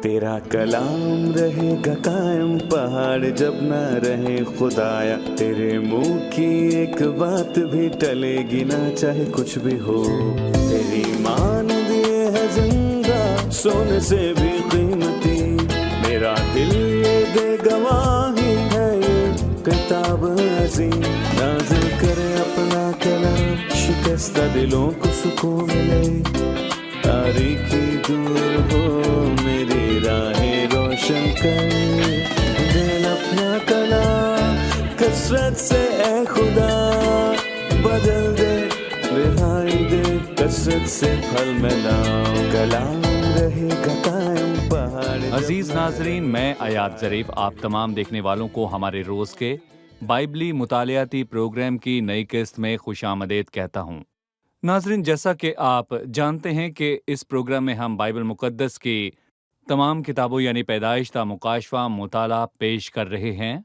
تیرا کلام رہے گا قائم پہاڑ جب نہ رہے خدایا، تیرے منہ کی ایک بات بھی ٹلے گی نہ چاہے کچھ بھی ہو، تیری مانند یہ ہے زندہ سونے سے بھی قیمتی، میرا دل یہ دے گواہی ہے یہ کتاب عظیم، نازل کرے اپنا کلام شکستہ دلوں کو سکون ملے، تاریکی دور ہو میری راہیں روشن کر، دل اپنا کلام کثرت سے اے خدا بدل دے، رہائی دے کثرت سے پھل ملاؤ، کلام رہے گا قائم پہاڑ۔ عزیز ناظرین، میں ایاد ظریف آپ تمام دیکھنے والوں کو ہمارے روز کے بائبلی مطالعاتی پروگرام کی نئی قسط میں خوش آمدید کہتا ہوں۔ ناظرین، جیسا کہ آپ جانتے ہیں کہ اس پروگرام میں ہم بائبل مقدس کی تمام کتابوں یعنی پیدائش تا مکاشفہ مطالعہ پیش کر رہے ہیں۔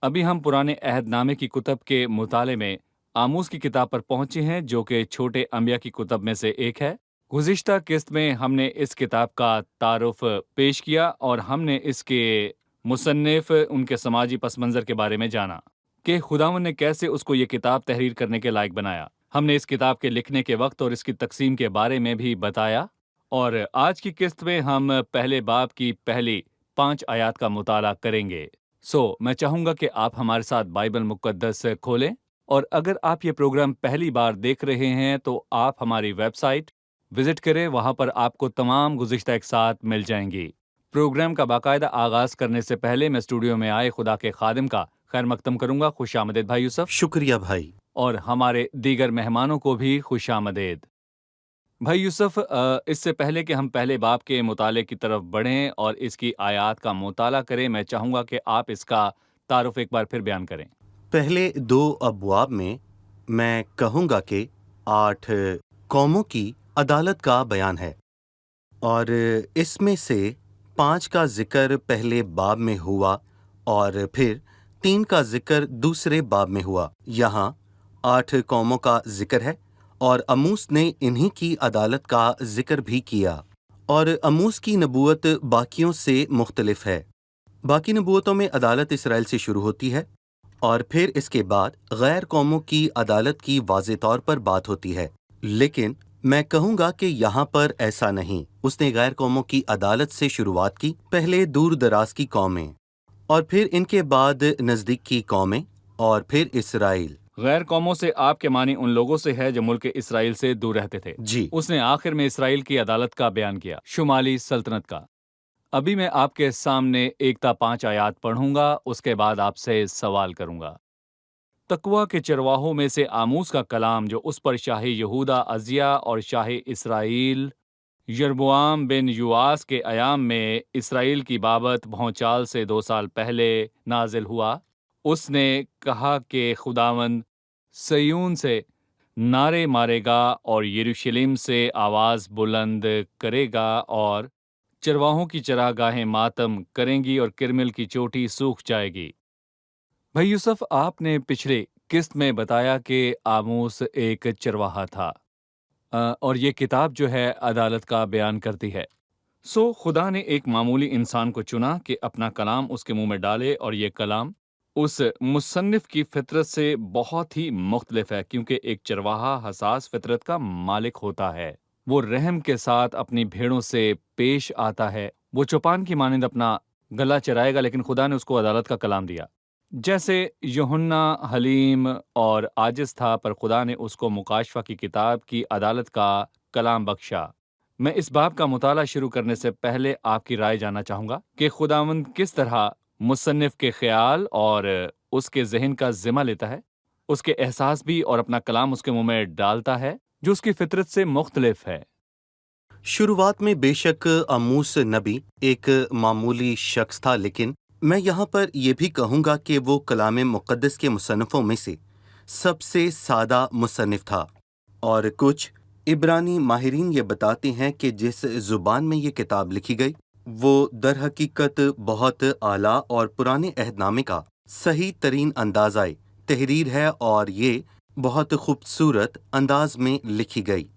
ابھی ہم پرانے عہد نامے کی کتب کے مطالعے میں آموز کی کتاب پر پہنچے ہیں، جو کہ چھوٹے انبیاء کی کتب میں سے ایک ہے۔ گزشتہ قسط میں ہم نے اس کتاب کا تعارف پیش کیا اور ہم نے اس کے مصنف، ان کے سماجی پس منظر کے بارے میں جانا کہ خداوند نے کیسے اس کو یہ کتاب تحریر کرنے کے لائق بنایا۔ ہم نے اس کتاب کے لکھنے کے وقت اور اس کی تقسیم کے بارے میں بھی بتایا، اور آج کی قسط میں ہم پہلے باب کی پہلی 5 آیات کا مطالعہ کریں گے۔ میں چاہوں گا کہ آپ ہمارے ساتھ بائبل مقدس کھولیں، اور اگر آپ یہ پروگرام پہلی بار دیکھ رہے ہیں تو آپ ہماری ویب سائٹ وزٹ کریں، وہاں پر آپ کو تمام گزشتہ ایک ساتھ مل جائیں گی۔ پروگرام کا باقاعدہ آغاز کرنے سے پہلے میں اسٹوڈیو میں آئے خدا کے خادم کا خیر مقدم کروں گا۔ خوش آمدید بھائی یوسف۔ شکریہ بھائی۔ اور ہمارے دیگر مہمانوں کو بھی خوش آمدید۔ بھائی یوسف، اس سے پہلے کہ ہم پہلے باب کے مطالعے کی طرف بڑھیں اور اس کی آیات کا مطالعہ کریں، میں چاہوں گا کہ آپ اس کا تعارف ایک بار پھر بیان کریں۔ پہلے 2 ابواب میں کہوں گا کہ 8 قوموں کی عدالت کا بیان ہے، اور اس میں سے 5 کا ذکر پہلے باب میں ہوا اور پھر 3 کا ذکر دوسرے باب میں ہوا۔ یہاں 8 قوموں کا ذکر ہے، اور اموس نے انہی کی عدالت کا ذکر بھی کیا، اور اموس کی نبوت باقیوں سے مختلف ہے۔ باقی نبوتوں میں عدالت اسرائیل سے شروع ہوتی ہے، اور پھر اس کے بعد غیر قوموں کی عدالت کی واضح طور پر بات ہوتی ہے، لیکن میں کہوں گا کہ یہاں پر ایسا نہیں۔ اس نے غیر قوموں کی عدالت سے شروعات کی، پہلے دور دراز کی قومیں، اور پھر ان کے بعد نزدیک کی قومیں، اور پھر اسرائیل۔ غیر قوموں سے آپ کے معنی ان لوگوں سے ہے جو ملک اسرائیل سے دور رہتے تھے۔ جی، اس نے آخر میں اسرائیل کی عدالت کا بیان کیا، شمالی سلطنت کا۔ ابھی میں آپ کے سامنے 1 تا 5 آیات پڑھوں گا، اس کے بعد آپ سے سوال کروں گا۔ تقویٰ کے چرواہوں میں سے آموز کا کلام، جو اس پر شاہ یہودا عزیہ اور شاہ اسرائیل یربعام بن یواس کے ایام میں اسرائیل کی بابت بھونچال سے 2 سال پہلے نازل ہوا۔ اس نے کہا کہ خداوند سیون سے نعرے مارے گا اور یروشلم سے آواز بلند کرے گا، اور چرواہوں کی چراگاہیں ماتم کریں گی اور کرمل کی چوٹی سوکھ جائے گی۔ بھائی یوسف، آپ نے پچھلے قسط میں بتایا کہ آموس ایک چرواہا تھا، اور یہ کتاب جو ہے عدالت کا بیان کرتی ہے۔ خدا نے ایک معمولی انسان کو چنا کہ اپنا کلام اس کے منہ میں ڈالے، اور یہ کلام اس مصنف کی فطرت سے بہت ہی مختلف ہے، کیونکہ ایک چرواہا حساس فطرت کا مالک ہوتا ہے۔ وہ رحم کے ساتھ اپنی بھیڑوں سے پیش آتا ہے، وہ چوپان کی مانند اپنا گلا چرائے گا، لیکن خدا نے اس کو عدالت کا کلام دیا۔ جیسے یوحنا حلیم اور عاجز تھا، پر خدا نے اس کو مکاشفہ کی کتاب کی عدالت کا کلام بخشا۔ میں اس باب کا مطالعہ شروع کرنے سے پہلے آپ کی رائے جاننا چاہوں گا کہ خداوند کس طرح مصنف کے خیال اور اس کے ذہن کا ذمہ لیتا ہے، اس کے احساس بھی، اور اپنا کلام اس کے منہ میں ڈالتا ہے جو اس کی فطرت سے مختلف ہے۔ شروعات میں بے شک آموس نبی ایک معمولی شخص تھا، لیکن میں یہاں پر یہ بھی کہوں گا کہ وہ کلام مقدس کے مصنفوں میں سے سب سے سادہ مصنف تھا، اور کچھ عبرانی ماہرین یہ بتاتے ہیں کہ جس زبان میں یہ کتاب لکھی گئی وہ در حقیقت بہت اعلیٰ اور پرانے عہد نامے کا صحیح ترین اندازہ تحریر ہے، اور یہ بہت خوبصورت انداز میں لکھی گئی،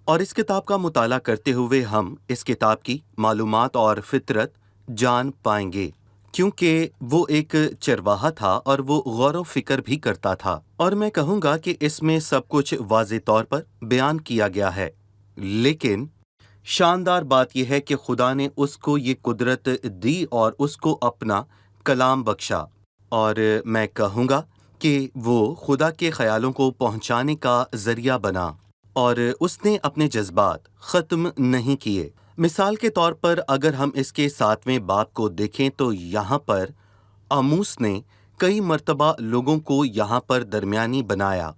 اور اس کتاب کا مطالعہ کرتے ہوئے ہم اس کتاب کی معلومات اور فطرت جان پائیں گے، کیونکہ وہ ایک چرواہا تھا اور وہ غور و فکر بھی کرتا تھا۔ اور میں کہوں گا کہ اس میں سب کچھ واضح طور پر بیان کیا گیا ہے، لیکن شاندار بات یہ ہے کہ خدا نے اس کو یہ قدرت دی اور اس کو اپنا کلام بخشا، اور میں کہوں گا کہ وہ خدا کے خیالوں کو پہنچانے کا ذریعہ بنا، اور اس نے اپنے جذبات ختم نہیں کیے۔ مثال کے طور پر اگر ہم اس کے 7ویں باب کو دیکھیں تو یہاں پر آموس نے کئی مرتبہ لوگوں کو یہاں پر درمیانی بنایا،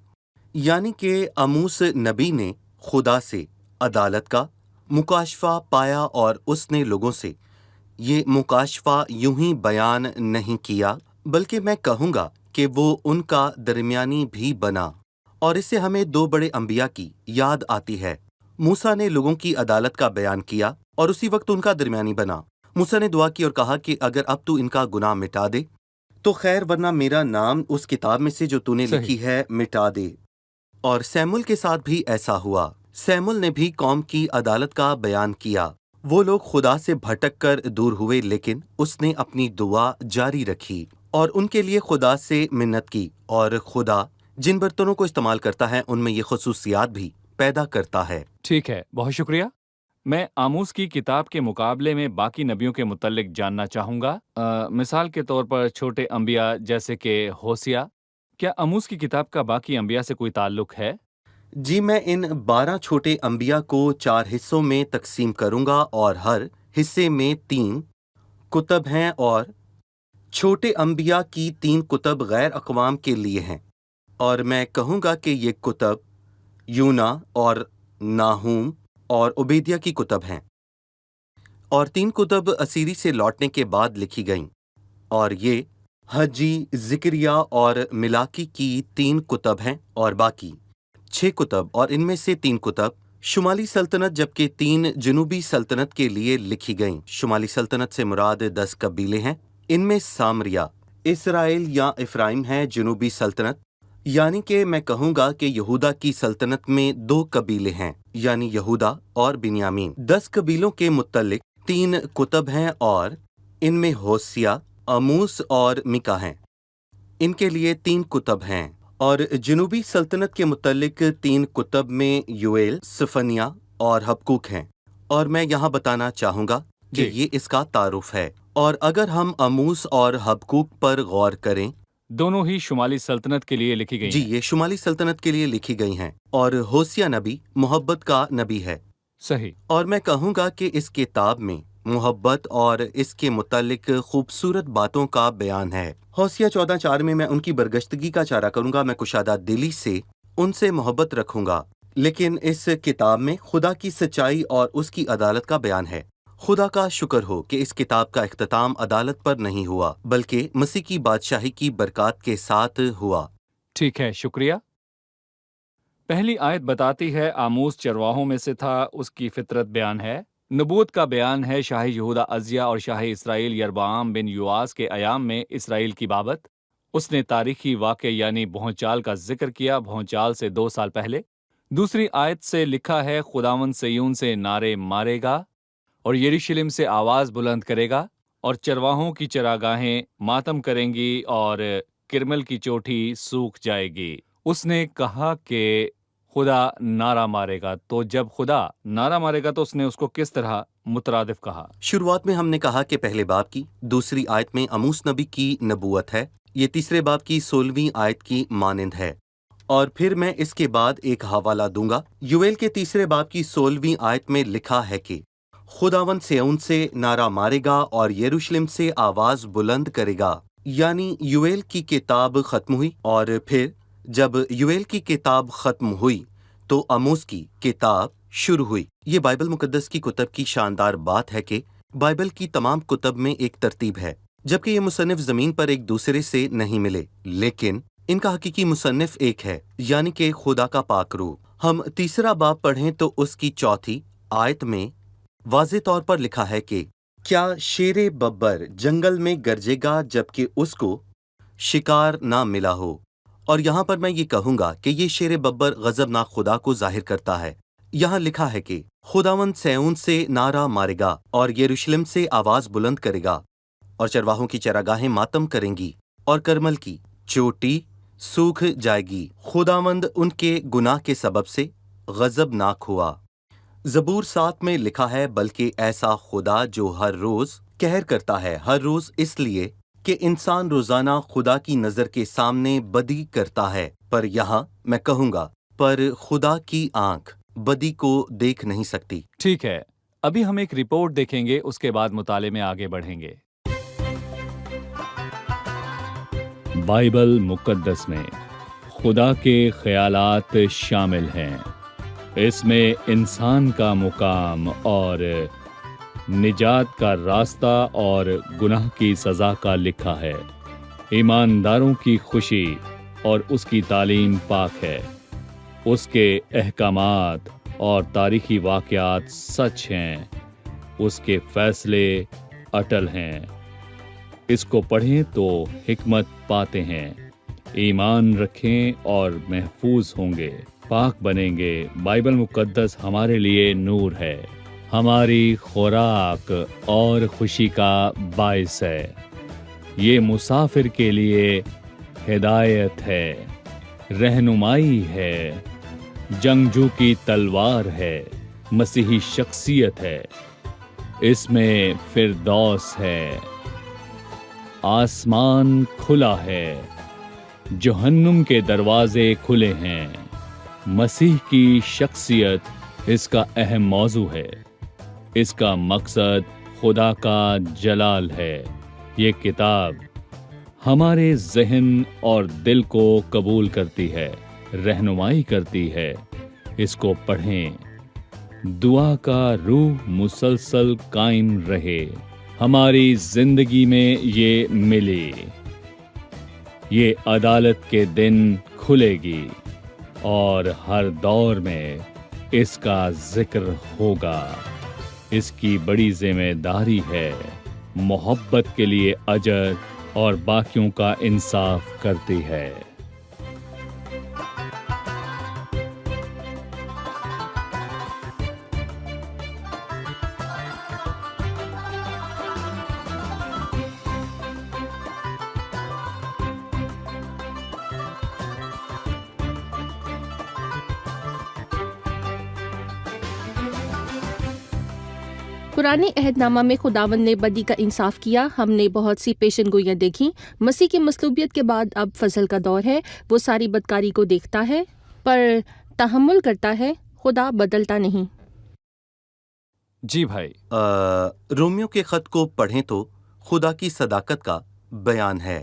یعنی کہ آموس نبی نے خدا سے عدالت کا مکاشفہ پایا، اور اس نے لوگوں سے یہ مکاشفہ یوں ہی بیان نہیں کیا، بلکہ میں کہوں گا کہ وہ ان کا درمیانی بھی بنا۔ اور اس سے ہمیں 2 بڑے انبیاء کی یاد آتی ہے۔ موسیٰ نے لوگوں کی عدالت کا بیان کیا اور اسی وقت ان کا درمیانی بنا۔ موسیٰ نے دعا کی اور کہا کہ اگر اب تو ان کا گناہ مٹا دے تو خیر، ورنہ میرا نام اس کتاب میں سے جو تو نے صحیح۔ لکھی ہے مٹا دے۔ اور سیمول کے ساتھ بھی ایسا ہوا۔ سیمول نے بھی قوم کی عدالت کا بیان کیا۔ وہ لوگ خدا سے بھٹک کر دور ہوئے، لیکن اس نے اپنی دعا جاری رکھی اور ان کے لیے خدا سے منت کی، اور خدا جن برتنوں کو استعمال کرتا ہے ان میں یہ خصوصیات بھی پیدا کرتا ہے۔ ٹھیک ہے، بہت شکریہ۔ میں آموس کی کتاب کے مقابلے میں باقی نبیوں کے متعلق جاننا چاہوں گا۔ مثال کے طور پر چھوٹے انبیاء جیسے کہ ہوسیا، کیا آموس کی کتاب کا باقی انبیاء سے کوئی تعلق ہے؟ جی، میں ان 12 چھوٹے انبیاء کو 4 حصوں میں تقسیم کروں گا، اور ہر حصے میں 3 کتب ہیں، اور چھوٹے انبیاء کی 3 کتب غیر اقوام کے لیے ہیں، اور میں کہوں گا کہ یہ کتب یونا اور ناہوم اور عبیدیہ کی کتب ہیں، اور 3 کتب اسیری سے لوٹنے کے بعد لکھی گئیں، اور یہ حجی، زکریا اور ملاکی کی 3 کتب ہیں، اور باقی 6 کتب، اور ان میں سے 3 کتب شمالی سلطنت جبکہ 3 جنوبی سلطنت کے لیے لکھی گئیں۔ شمالی سلطنت سے مراد 10 قبیلے ہیں، ان میں سامریا، اسرائیل یا افرائیم ہے۔ جنوبی سلطنت یعنی کہ میں کہوں گا کہ یہودا کی سلطنت میں 2 قبیلے ہیں، یعنی یہودا اور بنیامین۔ 10 قبیلوں کے متعلق 3 کتب ہیں، اور ان میں ہوسیا، آموس اور میکا ہیں، ان کے لیے 3 کتب ہیں۔ اور جنوبی سلطنت کے متعلق 3 کتب میں یوئیل، صفنیہ اور حبقوق ہیں، اور میں یہاں بتانا چاہوں گا کہ جی۔ یہ اس کا تعارف ہے۔ اور اگر ہم آموس اور حبقوق پر غور کریں، دونوں ہی شمالی سلطنت کے لیے لکھی گئی جی، ہیں۔ یہ شمالی سلطنت کے لیے لکھی گئی ہیں، اور ہوسیا نبی محبت کا نبی ہے، صحیح۔ اور میں کہوں گا کہ اس کتاب میں محبت اور اس کے متعلق خوبصورت باتوں کا بیان ہے۔ ہوسیا 14:4 میں ان کی برگشتگی کا چارہ کروں گا، میں کشادہ دلی سے ان سے محبت رکھوں گا۔ لیکن اس کتاب میں خدا کی سچائی اور اس کی عدالت کا بیان ہے۔ خدا کا شکر ہو کہ اس کتاب کا اختتام عدالت پر نہیں ہوا، بلکہ مسیح کی بادشاہی کی برکات کے ساتھ ہوا۔ ٹھیک ہے، شکریہ۔ پہلی آیت بتاتی ہے آموس چرواہوں میں سے تھا، اس کی فطرت بیان ہے۔ نبوت کا بیان ہے شاہ یہودا عزیہ اور شاہ اسرائیل یربعام بن یواس کے ایام میں اسرائیل کی بابت۔ اس نے تاریخی واقع یعنی بھونچال کا ذکر کیا، بھونچال سے 2 سال پہلے۔ دوسری آیت سے لکھا ہے خداوند سیون سے نعرے مارے گا اور یروشلم سے آواز بلند کرے گا، اور چرواہوں کی چراگاہیں ماتم کریں گی اور کرمل کی چوٹی سوکھ جائے گی۔ اس نے کہا کہ خدا نعرہ مارے گا، تو جب خدا نعرہ مارے گا تو اس نے اس کو کس طرح مترادف کہا؟ شروعات میں ہم نے کہا کہ پہلے باب کی دوسری آیت میں آموس نبی کی نبوت ہے، یہ تیسرے باب کی 16ویں آیت کی مانند ہے، اور پھر میں اس کے بعد ایک حوالہ دوں گا۔ یوئیل کے تیسرے باب کی 16ویں آیت میں لکھا ہے کہ خداوند سیون سے نعرہ مارے گا اور یروشلم سے آواز بلند کرے گا، یعنی یوئیل کی کتاب ختم ہوئی، اور پھر جب یوئیل کی کتاب ختم ہوئی تو آموس کی کتاب شروع ہوئی۔ یہ بائبل مقدس کی کتب کی شاندار بات ہے کہ بائبل کی تمام کتب میں ایک ترتیب ہے، جبکہ یہ مصنف زمین پر ایک دوسرے سے نہیں ملے، لیکن ان کا حقیقی مصنف ایک ہے، یعنی کہ خدا کا پاک روح۔ ہم تیسرا باب پڑھیں تو اس کی 4تھی آیت میں واضح طور پر لکھا ہے کہ کیا شیر ببر جنگل میں گرجے گا جبکہ اس کو شکار نہ ملا ہو؟ اور یہاں پر میں یہ کہوں گا کہ یہ شیر ببر غضبناک خدا کو ظاہر کرتا ہے، यहाँ लिखा है कि खुदावंद सैऊन से नारा मारेगा और यरूशलेम से आवाज बुलंद करेगा, और चरवाहों की चरागाहें मातम करेंगी और करमल की चोटी सूख जाएगी। खुदावंद उनके गुनाह के सबब से गजबनाक हुआ। ज़बूर 7 में लिखा है, बल्कि ऐसा खुदा जो हर रोज कहर करता है, हर रोज इसलिए कि इंसान रोजाना खुदा की नजर के सामने बदी करता है। पर यहाँ मैं कहूँगा, पर खुदा की आंख बदी को देख नहीं सकती। ठीक है, अभी हम एक रिपोर्ट देखेंगे, उसके बाद मुताले में आगे बढ़ेंगे। बाइबल मुकद्दस में खुदा के ख्यालात शामिल हैं। इसमें इंसान का मुकाम और निजात का रास्ता और गुनाह की सज़ा का लिखा है। ईमानदारों की खुशी और उसकी तालीम पाक है। उसके अहकामात और तारीखी वाक़यात सच हैं। उसके फैसले अटल हैं। इसको पढ़ें तो हिकमत पाते हैं। ईमान रखें और महफूज होंगे, पाक बनेंगे। बाइबल मुकद्दस हमारे लिए नूर है, हमारी खुराक और खुशी का बायस है। ये मुसाफिर के लिए हिदायत है, रहनुमाई है, जंगजू की तलवार है, मसीही शख्सियत है। इसमें फिरदौस है, आसमान खुला है, जहन्नुम के दरवाजे खुले हैं। मसीह की शख्सियत इसका अहम मौजू है। इसका मकसद खुदा का जलाल है। ये किताब हमारे जहन और दिल को कबूल करती है, रहनुमाई करती है। इसको पढ़ें। दुआ का रूह मुसलसल कायम रहे, हमारी जिंदगी में ये मिले। ये अदालत के दिन खुलेगी और हर दौर में इसका जिक्र होगा। इसकी बड़ी जिम्मेदारी है, मोहब्बत के लिए अजर और बाकियों का इंसाफ करती है। पुराने अहदनामा में खुदावंद ने बदी का इंसाफ किया। हमने बहुत सी पेशन गोइयाँ देखी। मसीह की मसलूबियत के बाद अब फजल का दौर है। वो सारी बदकारी को देखता है पर तहम्मुल करता है। खुदा बदलता नहीं। जी भाई। रोमियो के खत को पढ़ें तो खुदा की सदाकत का बयान है।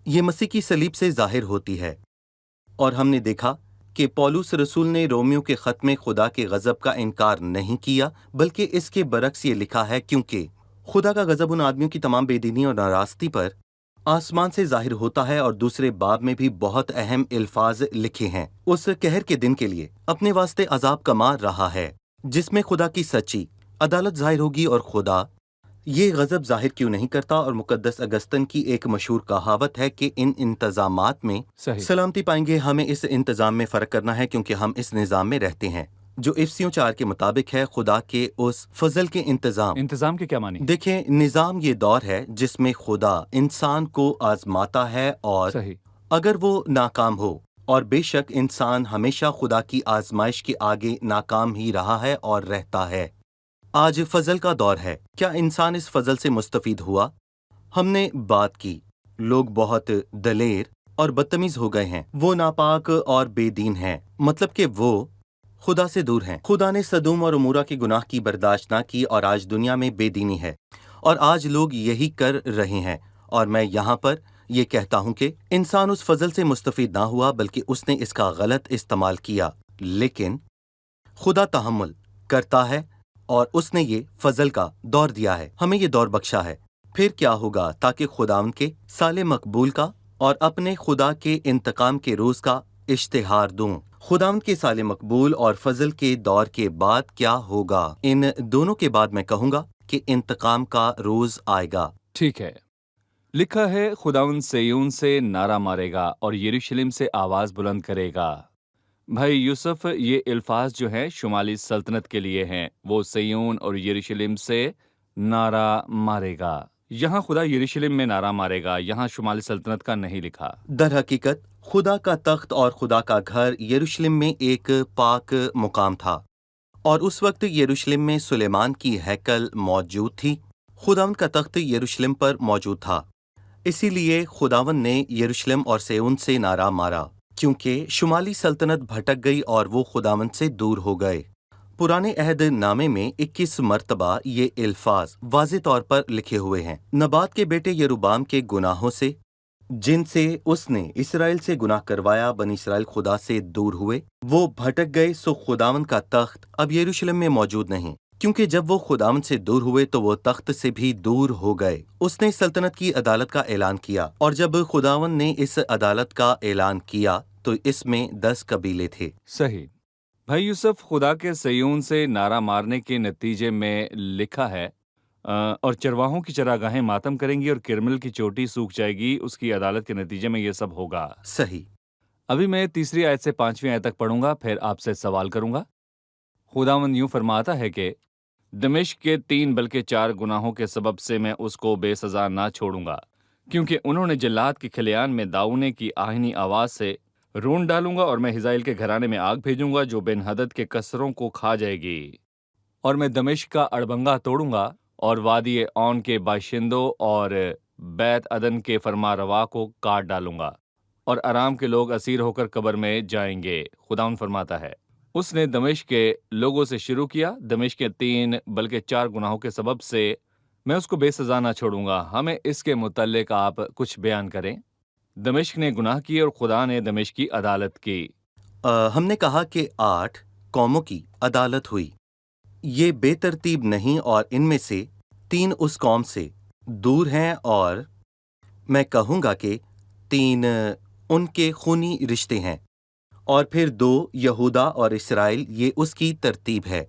ये मसीह की सलीब से जाहिर होती है। और हमने देखा कि पौलुस रसूल ने रोमियो के खत में खुदा के गजब का इनकार नहीं किया, बल्कि इसके बरक्स ये लिखा है, क्योंकि खुदा का गजब उन आदमियों की तमाम बेदीनी और नाराज़गी पर आसमान से जाहिर होता है। और दूसरे बाब में भी बहुत अहम अल्फाज लिखे हैं। उस कहर के दिन के लिए अपने वास्ते अजाब कमा रहा है, जिसमें खुदा की सच्ची अदालत जाहिर होगी। और खुदा ये गजब जाहिर क्यों नहीं करता? और मुकद्दस अगस्तन की एक मशहूर कहावत है कि इन इंतजामात में सलामती पाएंगे। हमें इस इंतजाम में फ़र्क करना है, क्योंकि हम इस निज़ाम में रहते हैं जो इफ्सियों 4 के मुताबिक है। खुदा के उस फजल के इंतजाम के क्या मानी? देखें, निज़ाम ये दौर है जिसमें खुदा इंसान को आजमाता है, और अगर वो नाकाम हो, और बेशक इंसान हमेशा खुदा की आजमाइश के आगे नाकाम ही रहा है और रहता है। आज फजल का दौर है। क्या इंसान इस फजल से मुस्तफीद हुआ? हमने बात की, लोग बहुत दलेर और बदतमीज हो गए हैं। वो नापाक और बेदीन हैं, मतलब कि वो खुदा से दूर हैं। खुदा ने सदूम और उमूरा के गुनाह की बर्दाश्त ना की, और आज दुनिया में बेदीनी है, और आज लोग यही कर रहे हैं। और मैं यहाँ पर ये कहता हूँ कि इंसान उस फजल से मुस्तफीद ना हुआ, बल्कि उसने इसका गलत इस्तेमाल किया। लेकिन खुदा तहम्मुल करता है, और उसने ये फजल का दौर दिया है, हमें ये दौर बख्शा है। फिर क्या होगा? ताकि खुदावंद के साले मकबूल का और अपने खुदा के इंतकाम के रोज का इश्तिहार दूं। खुदावंद के साले मकबूल और फजल के दौर के बाद क्या होगा? इन दोनों के बाद मैं कहूँगा कि इंतकाम का रोज आएगा। ठीक है, लिखा है, खुदावंद सिय्योन से नारा मारेगा और यरूशलेम से आवाज बुलंद करेगा। भाई यूसुफ, ये अल्फाज जो हैं शुमाली सल्तनत के लिए हैं। वो सय्यून और यरूशलेम से नारा मारेगा। यहाँ खुदा यरूशलेम में नारा मारेगा, यहाँ शुमाली सल्तनत का नहीं लिखा। दर हकीकत खुदा का तख्त और खुदा का घर यरूशलेम में एक पाक मुकाम था, और उस वक्त यरूशलेम में सुलेमान की हैकल मौजूद थी। खुदावंद का तख्त यरूशलेम पर मौजूद था, इसीलिए खुदावंद ने यरूशलेम और सेऊन से नारा मारा, क्योंकि शुमाली सल्तनत भटक गई और वो खुदावंद से दूर हो गए। पुराने अहद नामे में 21 मर्तबा ये अल्फाज वाज़े तौर पर लिखे हुए हैं। नबात के बेटे यरूबाम के गुनाहों से, जिनसे उसने इसराइल से गुनाह करवाया, बनी इसराइल खुदा से दूर हुए, वो भटक गए। सो खुदावंद का तख्त अब यरूशलेम में मौजूद नहीं, क्योंकि जब वो खुदावंद से दूर हुए तो वो तख्त से भी दूर हो गए। उसने सल्तनत की अदालत का ऐलान किया, और जब खुदावंद ने इस अदालत का ऐलान किया तो इसमें 10 कबीले थे। सही। भाई यूसुफ, खुदा के सय्यून से नारा मारने के नतीजे में लिखा है और चरवाहों की चरागाहें मातम करेंगी और किरमिल की चोटी सूख जाएगी। उसकी अदालत के नतीजे में ये सब होगा। सही। अभी मैं 3री आयत से 5वीं आयत तक पढ़ूंगा, फिर आपसे सवाल करूंगा। खुदावंद यूं फरमाता है कि दमिश्क के 3 बल्कि 4 गुनाहों के सबब से मैं उसको बेसजा ना छोड़ूंगा, क्योंकि उन्होंने जल्लाद के खलियान में दाऊने की आहनी आवाज से रोन डालूंगा, और मैं हिजाइल के घराने में आग भेजूंगा जो बेन हदद के कसरों को खा जाएगी। और मैं दमिश्क का अड़बंगा तोड़ूंगा और वादी औन के बाशिंदों और बैत अदन के फरमारवा को काट डालूंगा, और आराम के लोग असीर होकर कब्र में जाएंगे। खुदावंद फरमाता है। उसने दमिश्क के लोगों से शुरू किया। दमिश्क के 3 बल्कि 4 गुनाहों के सबब से मैं उसको बेसजा ना छोड़ूंगा। हमें इसके मुतल्लिक आप कुछ बयान करें। दमिश्क ने गुनाह किए और खुदा ने दमिश्क की अदालत की। हमने कहा कि 8 कौमों की अदालत हुई। ये बेतरतीब नहीं, और इनमें से 3 उस कौम से दूर हैं, और मैं कहूँगा कि 3 उनके खूनी रिश्ते हैं, और फिर 2 यहूदा और इसराइल, ये उसकी तरतीब है।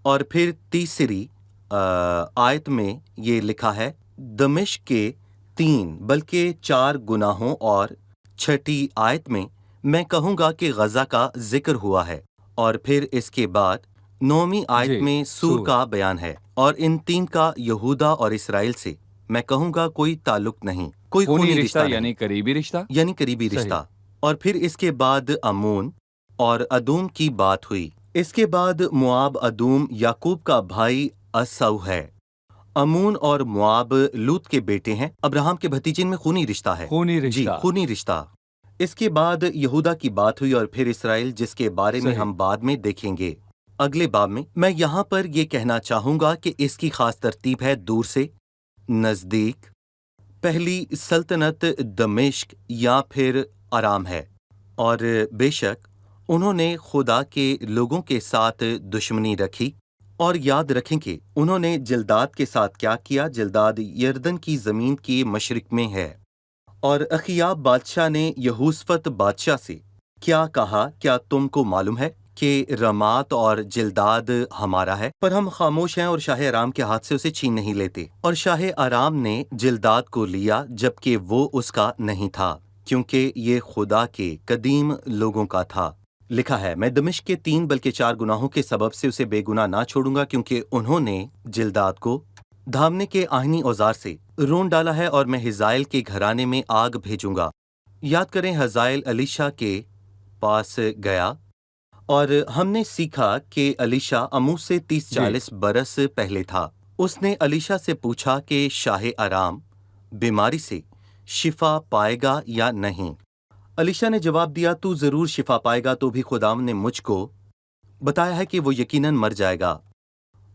और फिर 3री आयत में ये लिखा है दमिश्क के 3 बल्कि 4 गुनाहों, और 6ठी आयत में मैं कहूँगा कि गजा का जिक्र हुआ है, और फिर इसके बाद 9वीं आयत जी, में सूर का बयान है। और इन 3 का यहूदा और इसराइल से मैं कहूँगा कोई ताल्लुक नहीं, कोई खूनी रिश्ता नहीं, यानी करीबी रिश्ता। यानी करीबी सही। रिश्ता। और फिर इसके बाद अमून और अदूम की बात हुई। इसके बाद मुआब अदूम याकूब का भाई असौ है। अमून और मुआब लूत के बेटे हैं। अब्राहम के भतीजे में खूनी रिश्ता है। खूनी जी, रिश्ता। खूनी रिश्ता। इसके बाद यहूदा की बात हुई, और फिर इसराइल, जिसके बारे में सही। हम बाद में देखेंगे अगले बाब में। मैं यहाँ पर ये कहना चाहूँगा कि इसकी खास तरतीब है दूर से नज़दीक। पहली सल्तनत दमिश्क या फिर आराम है, और बेशक उन्होंने खुदा के लोगों के साथ दुश्मनी रखी। और याद रखें कि उन्होंने जिल्दाद के साथ क्या किया। जिल्दाद यर्दन की ज़मीन के मशरिक में है, और अखियाब बादशाह ने यहूसफत बादशाह से क्या कहा, क्या तुमको मालूम है कि रमात और जिल्दाद हमारा है, पर हम खामोश हैं और शाह आराम के हाथ से उसे छीन नहीं लेते। और शाह आराम ने जिल्दाद को लिया, जबकि वो उसका नहीं था, क्योंकि ये खुदा के कदीम लोगों का था। लिखा है, मैं दमिश्क के 3 बल्कि 4 गुनाहों के सबब से उसे बेगुनाह ना छोड़ूंगा, क्योंकि उन्होंने जिल्दाद को धामने के आहनी औजार से रोन डाला है, और मैं हिजाइल के घराने में आग भेजूंगा। याद करें, हजाइल अलीशा के पास गया, और हमने सीखा कि अलीशा अमूस से 30-40 बरस पहले था। उसने अलीशा से पूछा कि शाह आराम बीमारी से शिफा पाएगा या नहीं। अलीशा ने जवाब दिया, तू जरूर शिफा पाएगा, तो भी खुदावंद ने मुझको बताया है कि वो यकीनन मर जाएगा।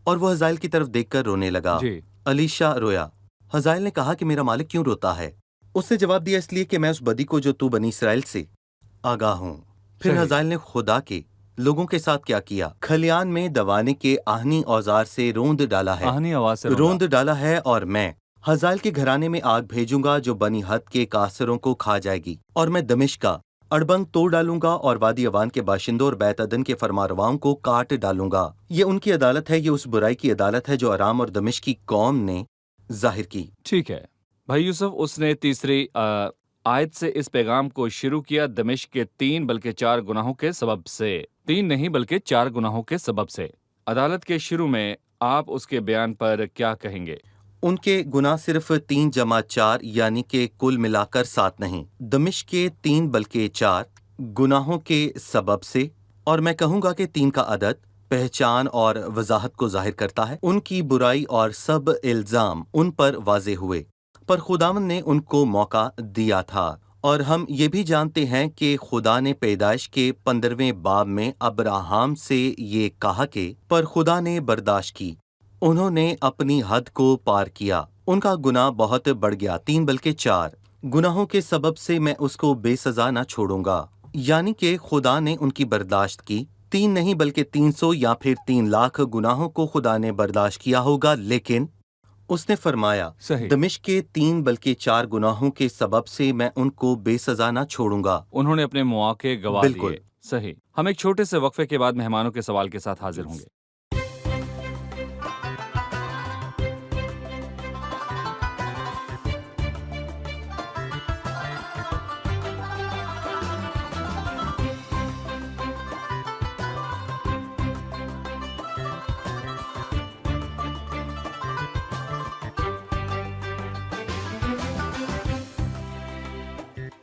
और वो हजाइल की तरफ देखकर रोने लगा। जी। अलीशा रोया। हजाइल ने कहा कि मेरा मालिक क्यों रोता है? उसने जवाब दिया, इसलिए कि मैं उस बदी को जो तू बनी इसराइल से आगाह हूँ। फिर सही। हजाइल ने खुदा के लोगों के साथ क्या किया? खलियान में दवाने के आहनी औजार से रोंद डाला है, आहनी आवाज से रोंद डाला है, और मैं हजाइल के घराने में आग भेजूंगा जो बनी हद के कासरों को खा जाएगी। और मैं दमिश्क का अड़बंग तोड़ डालूंगा, और वादी अवान के बाशिंदों और बैत अदन के फरमारवाओं को काट डालूंगा। ये उनकी अदालत है, ये उस बुराई की अदालत है जो आराम और दमिश्क की कौम ने जाहिर की। ठीक है भाई यूसुफ, उसने 3री आयत से इस पैगाम को शुरू किया दमिश्क के 3 बल्कि 4 गुनाहों के सबब से। 3 नहीं बल्कि 4 गुनाहों के सबब से। अदालत के शुरू में आप उसके बयान पर क्या कहेंगे? उनके गुनाह सिर्फ 3 जमा 4 यानी कि कुल मिलाकर 7 नहीं, दमिश्क के 3 बल्कि 4 गुनाहों के सबब से। और मैं कहूँगा कि 3 का अदद पहचान और वजाहत को जाहिर करता है। उनकी बुराई और सब इल्ज़ाम उन पर वाज़े हुए, पर खुदावन ने उनको मौका दिया था। और हम ये भी जानते हैं कि खुदा ने पैदाइश के 15वें बाब में अब्राहम से ये कहा कि पर खुदा ने बर्दाश्त की, उन्होंने अपनी हद को पार किया, उनका गुनाह बहुत बढ़ गया। 3 बल्कि 4 गुनाहों के सबब से मैं उसको बेसज़ा न छोड़ूंगा। यानी कि खुदा ने उनकी बर्दाश्त की। 3 नहीं बल्कि 300 या फिर 3 लाख गुनाहों को खुदा ने बर्दाश्त किया होगा, लेकिन उसने फरमाया सही। दमिश्क के 3 बल्कि 4 गुनाहों के सबब से मैं उनको बेसज़ा न छोड़ूंगा। उन्होंने अपने मौके गवा बिल्कुल। दिए। सही। हम एक छोटे से वक्फे के बाद मेहमानों के सवाल के साथ हाजिर होंगे।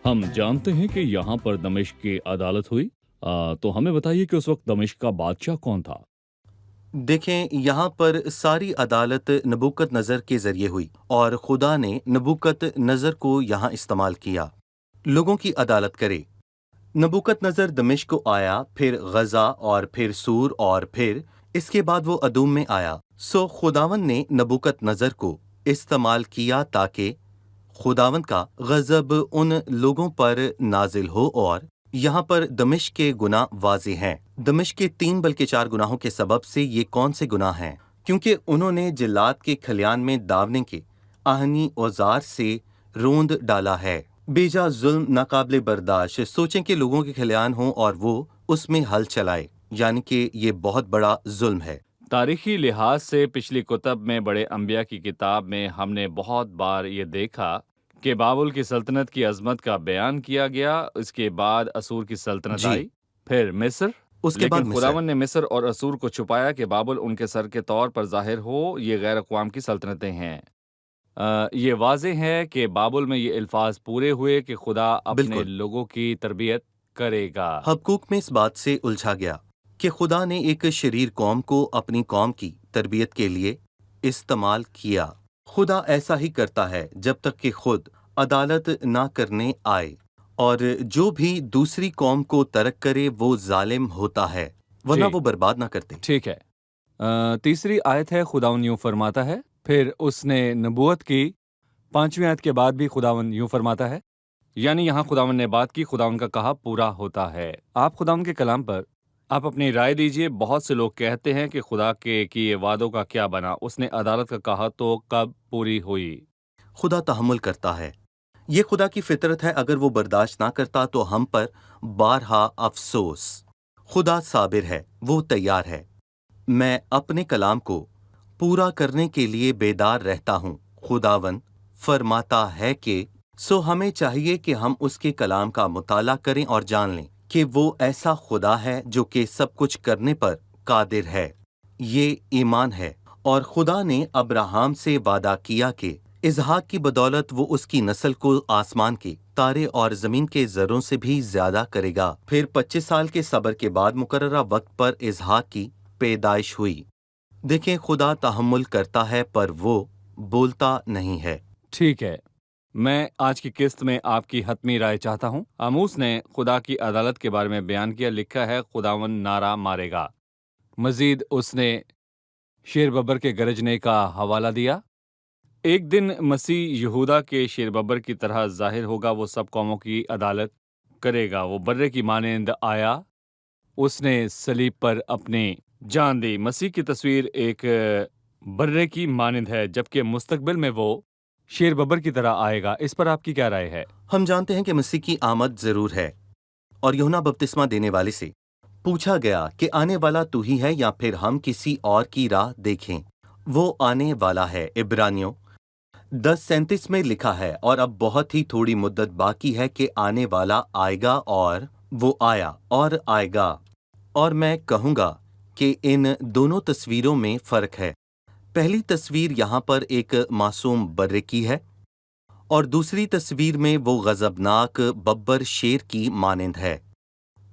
हम जानते हैं कि यहाँ पर दमिश्क की अदालत हुई। तो हमें बताइए कि उस वक्त दमिश्क का बादशाह कौन था? देखें, यहाँ पर सारी अदालत नबूकत नज़र के जरिए हुई और खुदा ने नबूकत नज़र को यहाँ इस्तेमाल किया। लोगों की अदालत करे। नबूकत नज़र दमिश्क को आया, फिर गजा और फिर सूर और फिर इसके बाद वो अदूम में आया। सो खुदावन ने नबूकत नज़र को इस्तेमाल किया ताकि खुदावन का गज़ब उन लोगों पर नाजिल हो। और यहाँ पर दमिश्क के गुनाह वाज़े हैं। दमिश्क के 3 बल्कि 4 गुनाहों के सबब से ये कौन से गुनाह हैं? क्योंकि उन्होंने जिल्लात के खलियान में दावने के आहनी औजार से रोंद डाला है। बेजा जुल्म नाकाबिले बर्दाश्त। सोचें कि लोगों के खलियान हों और वो उसमें हल चलाए, यानी कि ये बहुत बड़ा जुल्म है। तारीखी लिहाज से पिछली कुतब में बड़े अंबिया की किताब में हमने बहुत बार ये देखा कि बाबुल की सल्तनत की अजमत का बयान किया गया। इसके बाद असूर की सल्तनत जी। आई, फिर मिस्र। उसके बाद लेकिन मिस्र। खुदावन ने मिस्र और असूर को छुपाया कि बाबुल उनके सर के तौर पर जाहिर हो। ये गैर अक़वाम की सल्तनतें हैं। ये वाज़े है कि बाबुल में ये अल्फाज पूरे हुए कि खुदा अपने बिल्कुल। लोगों की तरबियत करेगा। हबकूक में इस बात से उलझा गया कि खुदा ने एक शरीर कौम को अपनी कौम की तरबियत के लिए इस्तेमाल किया। खुदा ऐसा ही करता है जब तक कि खुद अदालत ना करने आए, और जो भी दूसरी कौम को तर्क करे वो जालिम होता है, वरना जी। वो बर्बाद ना करते। ठीक है। तीसरी आयत है, खुदावन यूं फरमाता है। फिर उसने नबूवत की। 5वीं आयत के बाद भी खुदावन यूं फरमाता है। यानी यहाँ खुदावन ने बात की, खुदावन का कहा पूरा होता है। आप खुदावन के कलाम पर आप अपनी राय दीजिए। बहुत से लोग कहते हैं कि खुदा के किए वादों का क्या बना, उसने अदालत का कहा तो कब पूरी हुई? खुदा तहम्मुल करता है, ये खुदा की फितरत है। अगर वो बर्दाश्त ना करता तो हम पर बारहा अफसोस। खुदा साबिर है, वो तैयार है। मैं अपने कलाम को पूरा करने के लिए बेदार रहता हूँ। खुदावन फरमाता है कि सो हमें चाहिए कि हम उसके कलाम का मुताला करें और जान लें कि वो ऐसा खुदा है जो कि सब कुछ करने पर कादिर है। ये ईमान है। और खुदा ने अब्राहम से वादा किया कि इसहाक की बदौलत वो उसकी नस्ल को आसमान के तारे और जमीन के जरों से भी ज्यादा करेगा। फिर 25 साल के सब्र के बाद मुकर्ररा वक्त पर इसहाक की पैदाइश हुई। देखें, खुदा तहम्मुल करता है पर वो बोलता नहीं है। ठीक है। मैं आज की किस्त में आपकी हतमी राय चाहता हूँ। आमूस ने खुदा की अदालत के बारे में बयान किया। लिखा है खुदावन नारा मारेगा। मजीद उसने शेर बब्बर के गरजने का हवाला दिया। एक दिन मसीह यहूदा के शेर बब्बर की तरह जाहिर होगा। वो सब कौमों की अदालत करेगा। वो बर्रे की मानंद आया, उसने सलीब पर अपनी जान दी। मसीह की तस्वीर एक बर्रे की मानंद है, जबकि मुस्तकबिल में वो शेर बब्बर की तरह आएगा। इस पर आपकी क्या राय है? हम जानते हैं कि मसीह की आमद जरूर है। और यूहन्ना बपतिस्मा देने वाले से पूछा गया कि आने वाला तू ही है या फिर हम किसी और की राह देखें। वो आने वाला है। इब्रानियों 10:37 में लिखा है, और अब बहुत ही थोड़ी मुद्दत बाकी है कि आने वाला आएगा और वो आया और आएगा। और मैं कहूँगा कि इन दोनों तस्वीरों में फ़र्क है। पहली तस्वीर यहाँ पर एक मासूम बर्रे की है और दूसरी तस्वीर में वो गज़बनाक बब्बर शेर की मानंद है।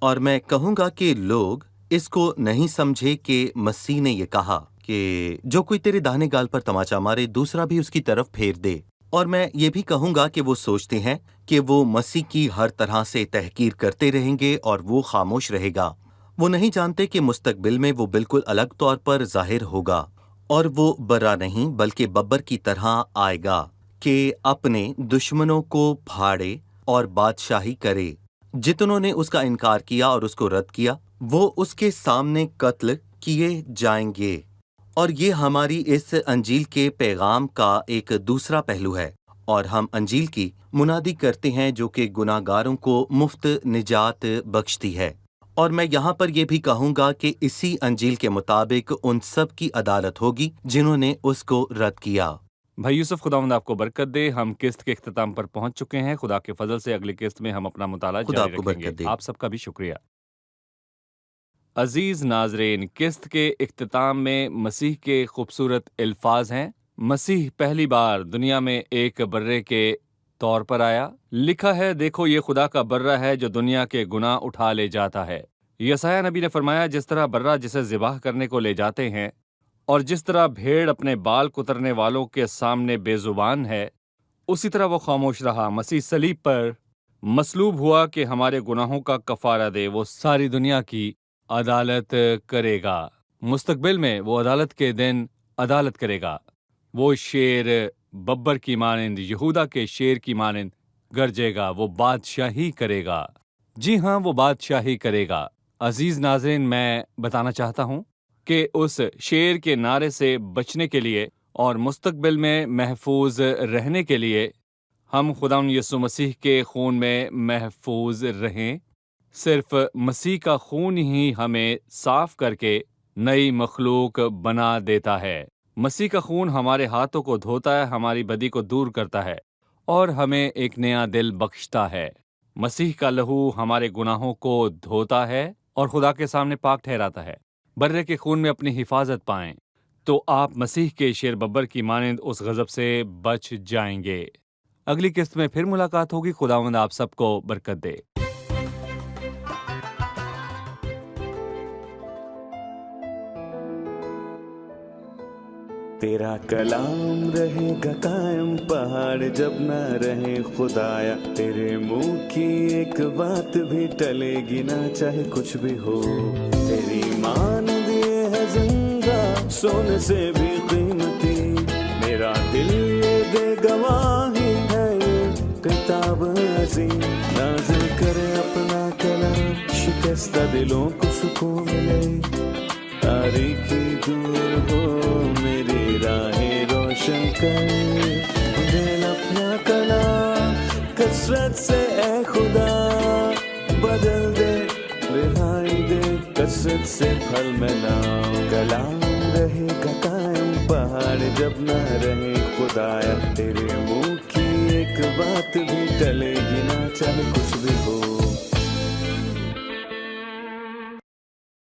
और मैं कहूँगा कि लोग इसको नहीं समझे कि मसीह ने ये कहा कि जो कोई तेरे दाहिने गाल पर तमाचा मारे दूसरा भी उसकी तरफ फेर दे। और मैं ये भी कहूँगा कि वो सोचते हैं कि वो मसीह की हर तरह से तहकीर करते रहेंगे और वो खामोश रहेगा। वो नहीं जानते कि मुस्तकबिल में वो बिल्कुल अलग तौर पर जाहिर होगा और वो बर्रा नहीं बल्कि बब्बर की तरह आएगा कि अपने दुश्मनों को फाड़े और बादशाही करे। जितनों ने उसका इनकार किया और उसको रद्द किया वो उसके सामने कत्ल किए जाएंगे। और ये हमारी इस अंजील के पैगाम का एक दूसरा पहलू है, और हम अंजील की मुनादी करते हैं जो कि गुनाहगारों को मुफ्त निजात बख्शती है। और मैं यहाँ पर यह भी कहूँगा कि इसी अंजील के मुताबिक उन सब की अदालत होगी जिन्होंने उसको रद्द किया। भाई यूसुफ, खुदावंद आपको बरकत दे। हम किस्त के इख्तिताम पर पहुंच चुके हैं। खुदा के फजल से अगली किस्त में हम अपना मुताला खुदा जारी आपको बरकत रखेंगे। दे। आप सबका भी शुक्रिया। अजीज नाजरीन, किस्त के इख्तिताम में मसीह के खूबसूरत अल्फाज हैं। मसीह पहली बार दुनिया में एक बर्रे के तौर पर आया। लिखा है, देखो ये खुदा का बर्रा है जो दुनिया के गुनाह उठा ले जाता है। यसाया नबी ने फरमाया, जिस तरह बर्रा जिसे ज़िबाह करने को ले जाते हैं और जिस तरह भेड़ अपने बाल कुतरने वालों के सामने बेजुबान है, उसी तरह वो खामोश रहा। मसीह सलीब पर मसलूब हुआ कि हमारे गुनाहों का कफारा दे। वो सारी दुनिया की अदालत करेगा। मुस्तकबिल में वो अदालत के दिन अदालत करेगा। वो शेर बब्बर की मानंद, यहूदा के शेर की मानंद गरजेगा। वो बादशाही करेगा। जी हाँ, वो बादशाही करेगा। अजीज नाज़रीन, मैं बताना चाहता हूँ कि उस शेर के नारे से बचने के लिए और मुस्तकबिल में महफूज रहने के लिए हम खुदावंद यीशु मसीह के खून में महफूज रहें। सिर्फ मसीह का खून ही हमें साफ करके नई मखलूक बना देता है। मसीह का खून हमारे हाथों को धोता है, हमारी बदी को दूर करता है और हमें एक नया दिल बख्शता है। मसीह का लहू हमारे गुनाहों को धोता है और खुदा के सामने पाक ठहराता है। बर्रे के खून में अपनी हिफाजत पाएं तो आप मसीह के शेर बब्बर की मानंद उस गजब से बच जाएंगे। अगली किस्त में फिर मुलाकात होगी। खुदावंद आप सबको बरकत दे। तेरा कलाम रहेगा कायम, पहाड़ जब ना रहे खुदाया। तेरे मुंह की एक बात भी टलेगी ना, चाहे कुछ भी हो। तेरी मानंद ये है जिंदा, सोने से भी कीमती। मेरा दिल ये दे गवाही है, ये किताब अज़ीम। नाज़िल करे अपना कलाम, शिकस्ता दिलों को सुकून मिले। तारीकी दूर हो मेरी राहें रोशन कर, दिल अपना कलाम कसरत से ए खुदा बदल दे, रिहाई दे कसरत से फल में लाओ। कलाम रहेगा कायम, पहाड़ जब ना रहे खुदाया। तेरे मुंह की एक बात भी टलेगी ना, चाहे कुछ भी हो।